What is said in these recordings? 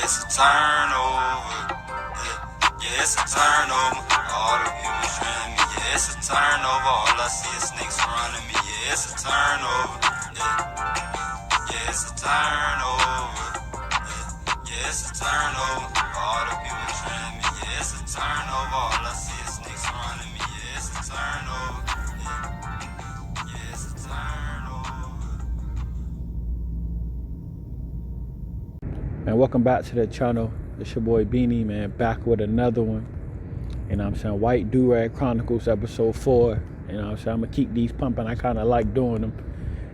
it's a turnover. Yeah, it's a turnover. All the people trying me. Yeah, it's a turnover. All I see is snakes running me. Yeah, it's a turnover. Yeah, it's a turnover. Yeah, it's a turnover. All the people trying me. Yeah, it's a turnover. All I see is snakes running me. Yeah, it's a turnover. Yeah, it's a turnover. And welcome back to the channel. It's your boy Beanie, man, back with another one. You know what I'm saying? White Durag Chronicles, episode 4. You know what I'm saying? I'm going to keep these pumping. I kind of like doing them.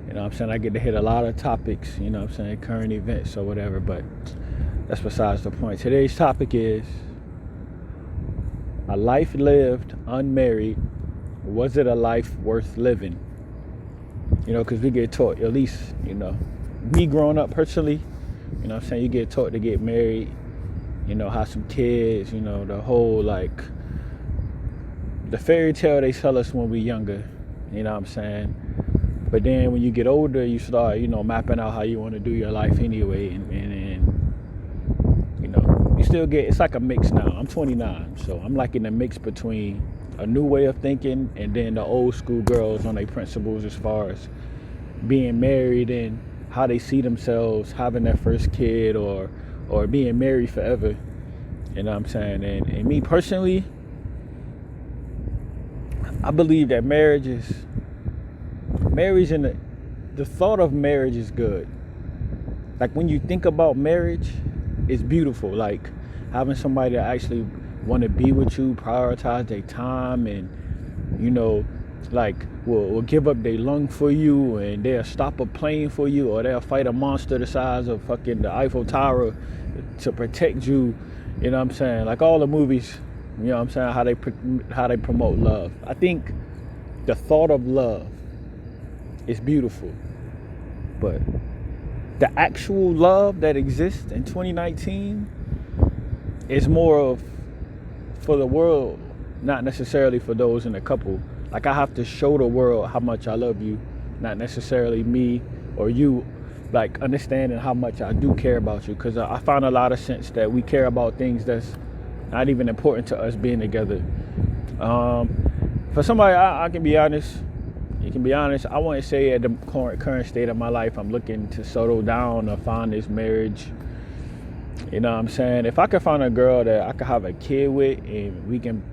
You know what I'm saying? I get to hit a lot of topics, you know what I'm saying, current events or whatever, but that's besides the point. Today's topic is a life lived unmarried. Was it a life worth living? You know, because we get taught, at least, you know, me growing up personally, you know what I'm saying, you get taught to get married, you know, have some kids, you know, the whole, like, the fairy tale they tell us when we're younger, you know what I'm saying? But then when you get older, you start, you know, mapping out how you want to do your life anyway, and you know, you still get, it's like a mix now. I'm 29, so I'm like in the mix between a new way of thinking and then the old school girls on their principles as far as being married and how they see themselves having their first kid or being married forever. You know what I'm saying? And me personally, I believe that marriage and the thought of marriage is good. Like when you think about marriage, it's beautiful. Like having somebody that actually want to be with you, prioritize their time, and you know, like will give up their lung for you, and they'll stop a plane for you, or they'll fight a monster the size of fucking the Eiffel Tower to protect you. You know what I'm saying? Like all the movies, you know what I'm saying, how they promote love. I think the thought of love is beautiful, but the actual love that exists in 2019 is more of for the world, not necessarily for those in the couple. Like I have to show the world how much I love you, not necessarily me or you, like understanding how much I do care about you, because I find a lot of sense that we care about things that's not even important to us being together. For somebody, I can be honest. You can be honest, I wouldn't say at the current state of my life I'm looking to settle down or find this marriage. You know what I'm saying? If I could find a girl that I could have a kid with and we can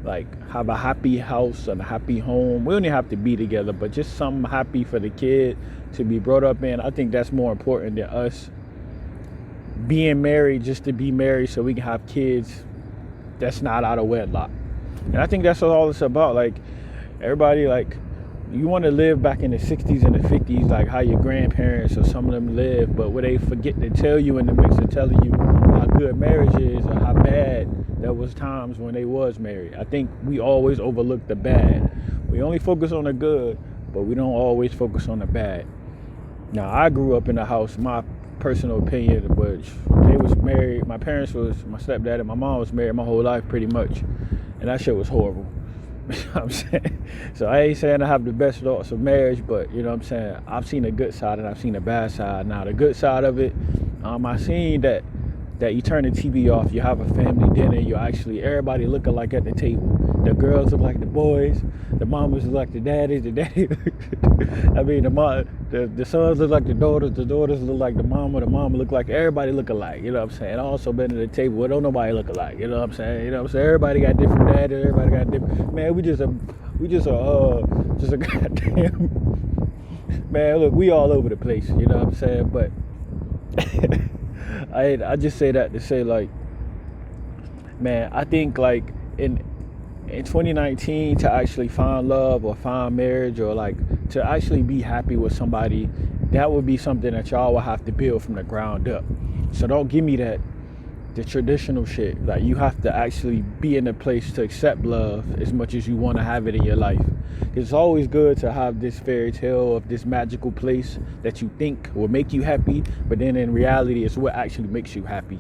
like have a happy house and a happy home, we don't even have to be together, but just something happy for the kid to be brought up in, I think that's more important than us being married just to be married so we can have kids that's not out of wedlock. And I think that's what all it's about. Like everybody, like, you want to live back in the 60s and the 50s, like how your grandparents or some of them lived, but where they forget to tell you in the mix of telling you how good marriage is or how bad there was times when they was married. I think we always overlook the bad. We only focus on the good, but we don't always focus on the bad. Now, I grew up in a house, my personal opinion, but they was married. My stepdad and my mom was married my whole life pretty much, and that shit was horrible. You know what I'm saying? So I ain't saying I have the best thoughts of marriage, but you know what I'm saying, I've seen the good side and I've seen the bad side. Now the good side of it, I seen that you turn the TV off, you have a family dinner, you actually, everybody look alike at the table. The girls look like the boys, the mamas look like the daddies, I mean the sons look like the daughters look like the mama look like, everybody look alike, you know what I'm saying? Also been at the table where don't nobody look alike, you know what I'm saying? You know what I'm saying? Everybody got different daddies, everybody got different, man, we just a goddamn, man, look, we all over the place, you know what I'm saying? But I just say that to say, like, man, I think like in 2019 to actually find love or find marriage or like to actually be happy with somebody, that would be something that y'all will have to build from the ground up. So don't give me the traditional shit. Like you have to actually be in a place to accept love as much as you want to have it in your life. It's always good to have this fairy tale of this magical place that you think will make you happy, but then in reality it's what actually makes you happy.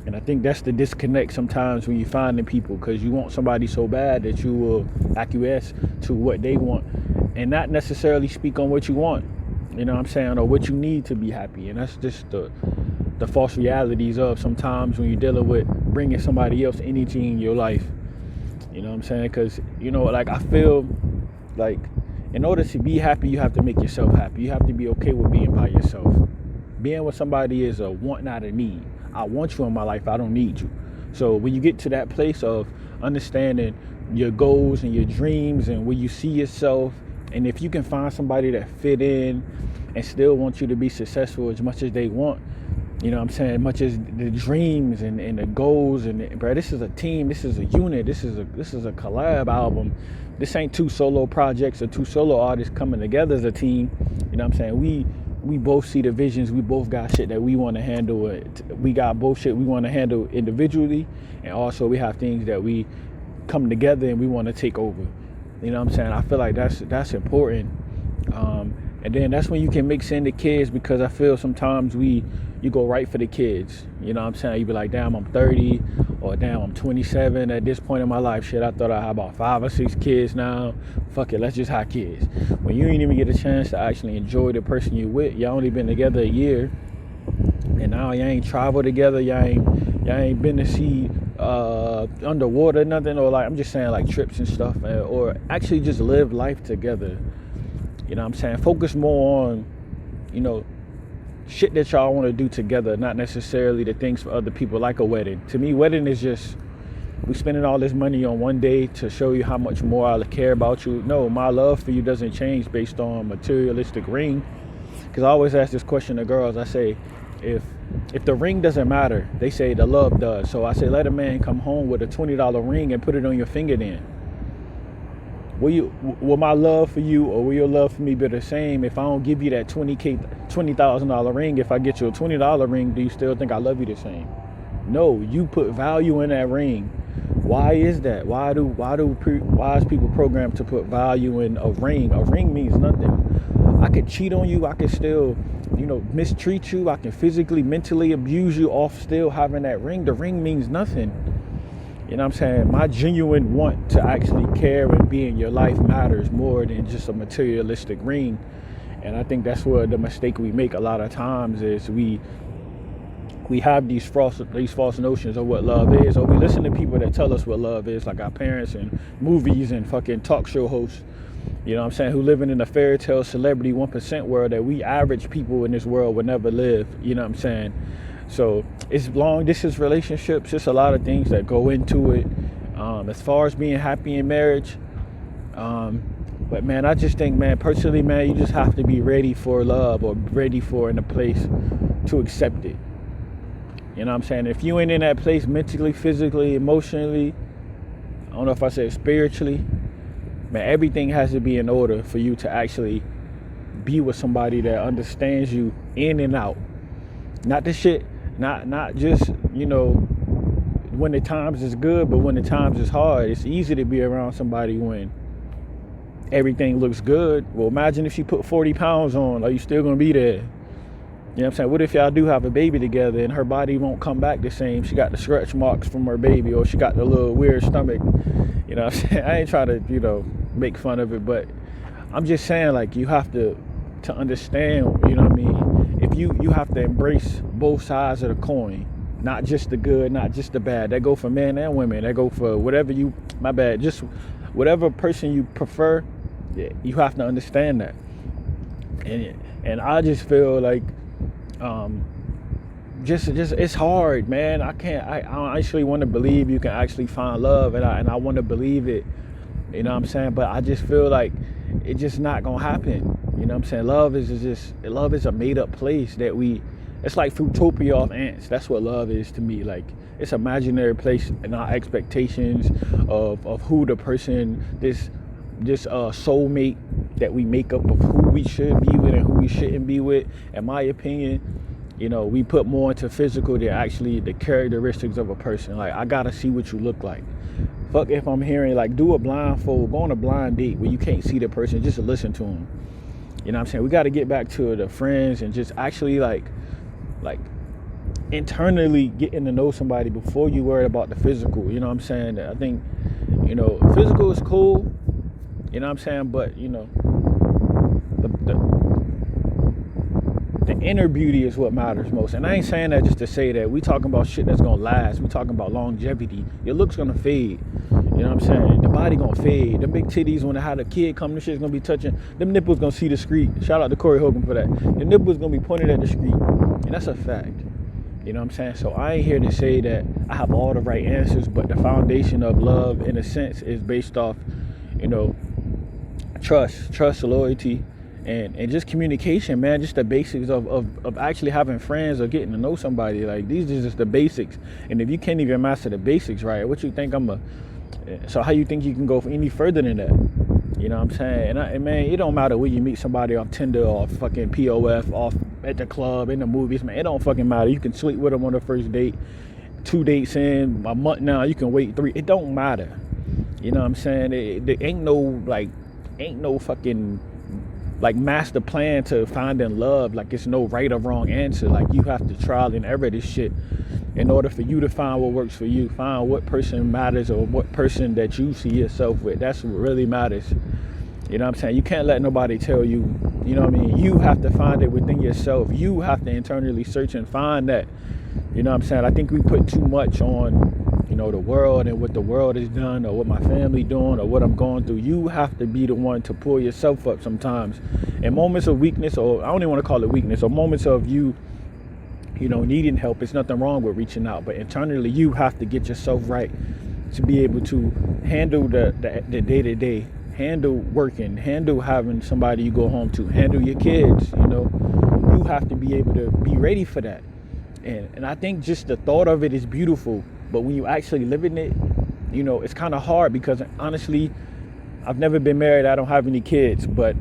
And I think that's the disconnect sometimes when you find in people, because you want somebody so bad that you will acquiesce to what they want and not necessarily speak on what you want, you know what I'm saying, or what you need to be happy. And that's just the false realities of sometimes when you're dealing with bringing somebody else energy in your life. You know what I'm saying? Because, like, I feel like in order to be happy, you have to make yourself happy. You have to be okay with being by yourself. Being with somebody is a want, not a need. I want you in my life. I don't need you. So when you get to that place of understanding your goals and your dreams and where you see yourself, and if you can find somebody that fit in and still want you to be successful as much as they want, you know what I'm saying, much as the dreams and the goals, and bro, this is a team, this is a unit, this is a collab album. This ain't two solo projects or two solo artists coming together as a team. You know what I'm saying? We both see the visions, we both got shit that we want to handle. We got both shit we want to handle individually, and also we have things that we come together and we want to take over. You know what I'm saying? I feel like that's important. And then that's when you can mix in the kids, because I feel sometimes you go right for the kids. You know what I'm saying? You be like, damn, I'm 30, or damn, I'm 27 at this point in my life. Shit, I thought I had about 5 or 6 kids now. Fuck it, let's just have kids. When you ain't even get a chance to actually enjoy the person you with, y'all only been together a year, and now y'all ain't traveled together, y'all ain't been to see underwater, nothing, or like, I'm just saying, like trips and stuff, or actually just live life together. You know what I'm saying? Focus more on, shit that y'all want to do together, not necessarily the things for other people, like a wedding. To me, wedding is just, we spending all this money on one day to show you how much more I care about you. No, my love for you doesn't change based on materialistic ring. Because I always ask this question to girls. I say, if the ring doesn't matter, they say the love does. So I say, let a man come home with a $20 ring and put it on your finger then. Will my love for you, or will your love for me be the same if I don't give you that $20,000 ring? If I get you a $20 ring, do you still think I love you the same? No, you put value in that ring. Why is that? Why is people programmed to put value in a ring? A ring means nothing. I could cheat on you. I could still, mistreat you. I can physically, mentally abuse you off still having that ring. The ring means nothing. You know what I'm saying? My genuine want to actually care and be in your life matters more than just a materialistic ring. And I think that's where the mistake we make a lot of times is we have these false notions of what love is, or we listen to people that tell us what love is, like our parents and movies and fucking talk show hosts, you know what I'm saying, who living in a fairy tale celebrity 1% world that we average people in this world would never live. You know what I'm saying? So it's long distance relationships. It's a lot of things that go into it. As far as being happy in marriage, but man, I just think, man, personally, man, you just have to be ready for love, or ready for in a place to accept it. You know what I'm saying? If you ain't in that place mentally, physically, emotionally, I don't know if I said spiritually, man, everything has to be in order for you to actually be with somebody that understands you in and out. Not the shit. Not just, when the times is good, but when the times is hard. It's easy to be around somebody when everything looks good. Well, imagine if you put 40 pounds on, are you still going to be there? You know what I'm saying? What if y'all do have a baby together and her body won't come back the same? She got the stretch marks from her baby, or she got the little weird stomach. You know what I'm saying? I ain't trying to, make fun of it, but I'm just saying, like, you have to understand, you know what I mean? If you have to embrace both sides of the coin, not just the good, not just the bad. That go for men and women. That go for whatever just whatever person you prefer. Yeah, you have to understand that. And I just feel like, just it's hard, man. I actually want to believe you can actually find love, and I want to believe it. You know what I'm saying? But I just feel like it's just not gonna happen. You know what I'm saying? Love is a made up place that it's like Fruitopia off ants. That's what love is to me. Like, it's an imaginary place in our expectations of who the person, this soulmate that we make up of who we should be with and who we shouldn't be with. In my opinion, we put more into physical than actually the characteristics of a person. Like, I gotta see what you look like. Fuck if I'm hearing, like, do a blindfold, go on a blind date where you can't see the person, just listen to them. You know what I'm saying? We got to get back to the friends and just actually like internally getting to know somebody before you worry about the physical. You know what I'm saying? I think, physical is cool. You know what I'm saying? But, the inner beauty is what matters most. And I ain't saying that just to say that. We talking about shit that's gonna last. We talking about longevity. Your looks gonna fade. You know what I'm saying? The body gonna fade. The big titties, when I had a kid come, the shit's gonna be touching. Them nipples gonna see the street. Shout out to Corey Hogan for that. Your nipples gonna be pointed at the street. And that's a fact. You know what I'm saying? So I ain't here to say that I have all the right answers, but the foundation of love, in a sense, is based off, you know, trust, loyalty, and just communication, man. Just the basics of actually having friends or getting to know somebody. Like, these are just the basics. And if you can't even master the basics, right, what you think so how you think you can go any further than that? You know what I'm saying? And man, it don't matter where you meet somebody off Tinder or fucking POF, off at the club, in the movies, man. It don't fucking matter. You can sleep with them on the first date, 2 dates in, a month now, you can wait 3. It don't matter. You know what I'm saying? There ain't no fucking like master plan to finding love. Like, it's no right or wrong answer. Like, you have to trial and error this shit in order for you to find what works for you, find what person matters or what person that you see yourself with. That's what really matters. You know what I'm saying? You can't let nobody tell you, you know what I mean? You have to find it within yourself. You have to internally search and find that. You know what I'm saying? I think we put too much on, you know, the world and what the world has done or what my family doing or what I'm going through. You have to be the one to pull yourself up sometimes. In moments of weakness, or I don't even want to call it weakness, or moments of you know, needing help, it's nothing wrong with reaching out. But internally, you have to get yourself right to be able to handle the day-to-day, handle working, handle having somebody you go home to, handle your kids. You know, you have to be able to be ready for that. And I think just the thought of it is beautiful, but when you actually live in it, you know, it's kind of hard, because honestly, I've never been married. I don't have any kids, but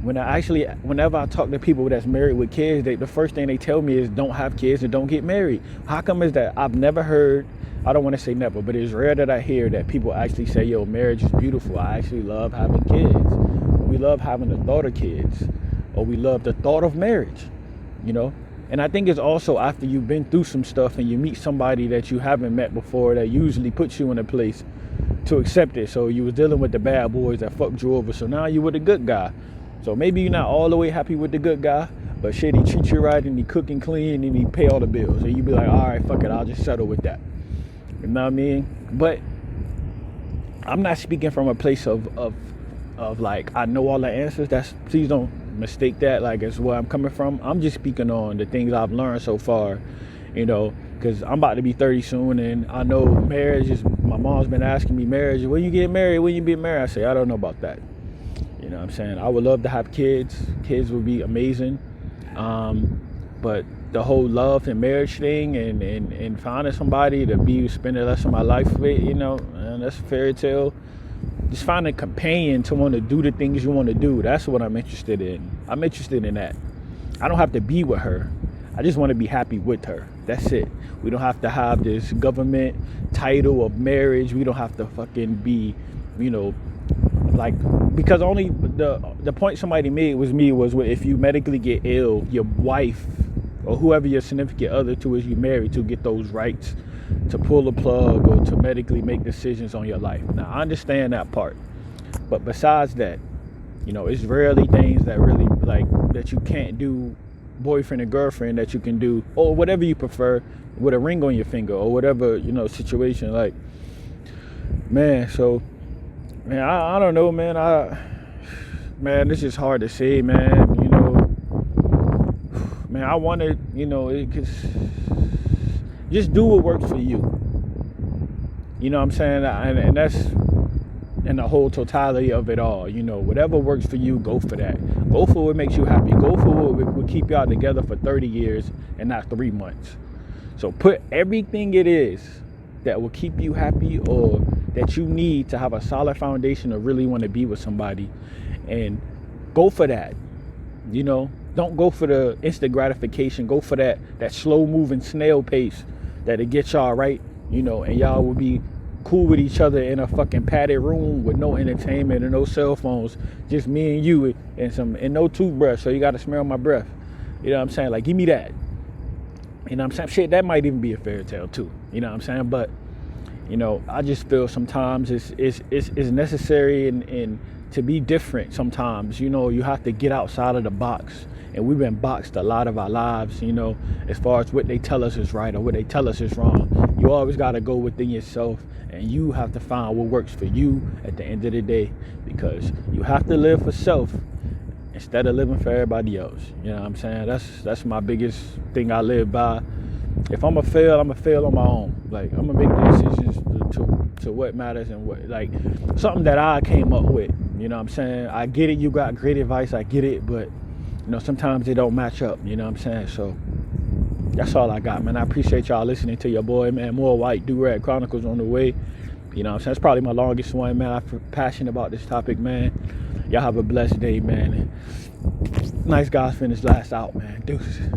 whenever I talk to people that's married with kids, the first thing they tell me is don't have kids and don't get married. How come is that? I've never heard, I don't want to say never, but it's rare that I hear that people actually say, yo, marriage is beautiful. I actually love having kids. We love having the thought of kids, or we love the thought of marriage, you know? And I think it's also after you've been through some stuff and you meet somebody that you haven't met before that usually puts you in a place to accept it. So you was dealing with the bad boys that fucked you over. So now you with a good guy. So maybe you're not all the way happy with the good guy, but shit, he treats you right and he cook and clean and he pay all the bills. And you be like, all right, fuck it, I'll just settle with that. You know what I mean? But I'm not speaking from a place of like, I know all the answers. Please don't mistake that like it's where I'm coming from. I'm just speaking on the things I've learned so far, you know, because I'm about to be 30 soon, and I know marriage is, my mom's been asking me marriage, when you get married, when you be married. I say, I don't know about that. You know what I'm saying? I would love to have kids. Kids would be amazing. But the whole love and marriage thing and finding somebody to be spending the rest of my life with, you know, and that's a fairy tale. Just find a companion to want to do the things you want to do. That's what I'm interested in. I'm interested in that. I don't have to be with her. I just want to be happy with her. That's it. We don't have to have this government title of marriage. We don't have to fucking be, you know, like, because only the point somebody made was if you medically get ill, your wife or whoever your significant other to is you married to get those rights to pull the plug or to medically make decisions on your life. Now, I understand that part, but besides that, you know, it's rarely things that really, like, that you can't do, boyfriend and girlfriend, that you can do, or whatever you prefer, with a ring on your finger or whatever, you know, situation. Like, man, so, man, I don't know, man. Man, this is hard to say, man. You know, man, I want to, you know, just do what works for you. You know what I'm saying? And that's in the whole totality of it all. You know, whatever works for you, go for that. Go for what makes you happy. Go for what will keep y'all together for 30 years and not 3 months. So put everything it is that will keep you happy or that you need to have a solid foundation to really want to be with somebody, and go for that. You know, don't go for the instant gratification. Go for that slow moving snail pace that'll get y'all right, you know, and y'all will be cool with each other in a fucking padded room with no entertainment and no cell phones, just me and you and no toothbrush, so you gotta smell my breath. You know what I'm saying? Like, give me that. You know what I'm saying? Shit, that might even be a fairy tale too. You know what I'm saying? But, you know, I just feel sometimes it's necessary and to be different sometimes. You know, you have to get outside of the box. And we've been boxed a lot of our lives, you know, as far as what they tell us is right or what they tell us is wrong. You always got to go within yourself, and you have to find what works for you at the end of the day, because you have to live for self instead of living for everybody else. You know what I'm saying? That's my biggest thing I live by. If I'm going to fail, I'm going to fail on my own. Like, I'm going to make decisions to what matters and what, like, something that I came up with. You know what I'm saying? I get it. You got great advice. I get it. But, you know, sometimes they don't match up. You know what I'm saying? So that's all I got, man. I appreciate y'all listening to your boy, man. More White Durag Chronicles on the way. You know what I'm saying? It's probably my longest one, man. I'm passionate about this topic, man. Y'all have a blessed day, man. Nice guys finish last out, man. Deuces.